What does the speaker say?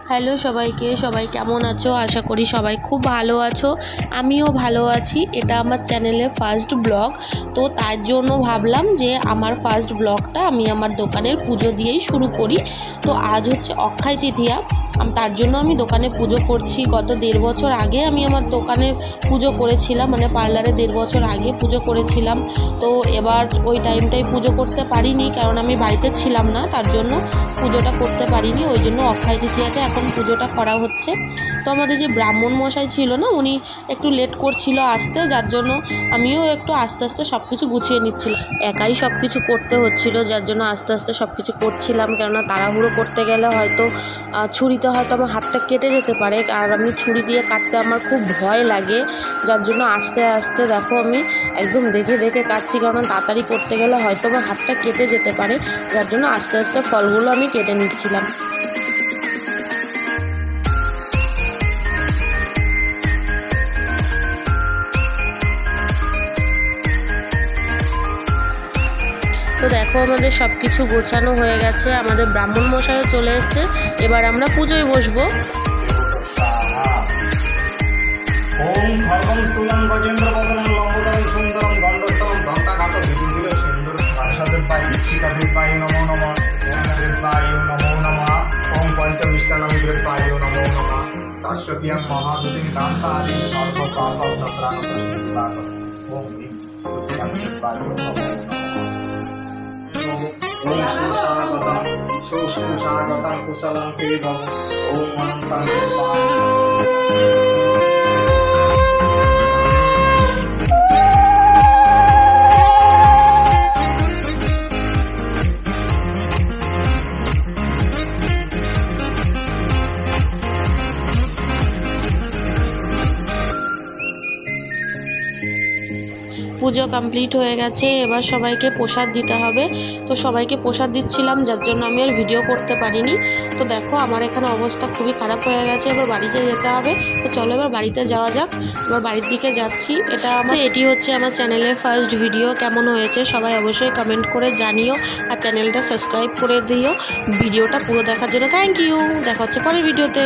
Hello সবাইকে, সবাই কেমন আছো? আশা করি সবাই খুব ভালো আছো। আমিও ভালো আছি। এটা আমার চ্যানেলের ফার্স্ট ব্লগ, তো তার জন্য ভাবলাম যে আমার ফার্স্ট ব্লগটা আমি আমার দোকানের পুজো দিয়েই শুরু করি। তো আজ হচ্ছে অক্ষয় তৃতীয়া, তার জন্য আমি দোকানে পুজো করছি। গত 1.5 বছর আগে আমি আমার দোকানে পুজো করেছিলাম, মানে পার্লারে 1.5 বছর আগে পুজো করেছিলাম। তো এবার ওই টাইমটাই পুজো করতে পারিনি, কারণ আমি বাড়িতে ছিলাম না, তার জন্য পুজোটা করতে পারিনি। ওই জন্য অক্ষয় তৃতীয়াতে এখন পুজোটা করা হচ্ছে। তো আমাদের যে ব্রাহ্মণ মশাই ছিল না, উনি একটু লেট করছিল আসতে, যার জন্য আমিও একটু আস্তে আস্তে সব কিছু গুছিয়ে নিচ্ছিলাম। একাই সব কিছু করতে হচ্ছিল, যার জন্য আস্তে আস্তে সব কিছু করছিলাম। কেননা তাড়াহুড়ো করতে গেলে হয়তো ছুরিতে হয়তো আমার হাতটা কেটে যেতে পারে, আর আমি ছুরি দিয়ে কাটতে আমার খুব ভয় লাগে। যার জন্য আস্তে আস্তে দেখো আমি একদম দেখে দেখে কাটছি, কারণ তাড়াতাড়ি করতে গেলে হয়তো আমার হাতটা কেটে যেতে পারে। যার জন্য আস্তে আস্তে ফলগুলো আমি কেটে নিচ্ছিলাম। তো দেখো আমাদের সব কিছু গোছানো হয়ে গেছে, আমাদের ব্রাহ্মণ মশাইও চলে এসছে। এবার আমরা পুজোয় বসবো। ওম খড়গং স্থূলং গজেন্দ্রবদনং লম্বোদরং সুন্দরং গণ্ডস্থলং দন্তাঘাত বিদুর সুন্দর গণেশদেবায় শিকাদেবায় নমো নমঃ গণেশদেবায় নমো নমঃ ওম পঞ্চমিষ্টানাং দেবায় নমো নমঃ তস্যতিয়াং মহাদুতিং কান্তারি সর্বপাপদপ্রাণতস্মিতাত ওম বিদ্যাদেবায় নমো নমঃ ওম সুস্বাগতং কুশলং তে ভব ওম অনন্তং দেবায়। পুজো কমপ্লিট হয়ে গেছে, এবার সবাইকে প্রসাদ দিতে হবে। তো সবাইকে প্রসাদ দিচ্ছিলাম, যার জন্য আমি আর ভিডিও করতে পারিনি। তো দেখো আমার এখানে অবস্থা খুবই খারাপ হয়ে গেছে, এবার বাড়িতে যেতে হবে। তো চলো এবার বাড়িতে যাওয়া যাক। এবার বাড়ির দিকে যাচ্ছি। এটি হচ্ছে আমার চ্যানেলের ফার্স্ট ভিডিও। কেমন হয়েছে সবাই অবশ্যই কমেন্ট করে জানিও, আর চ্যানেলটা সাবস্ক্রাইব করে দিও। ভিডিওটা পুরো দেখার জন্য থ্যাংক ইউ। দেখা হচ্ছে পরের ভিডিওতে।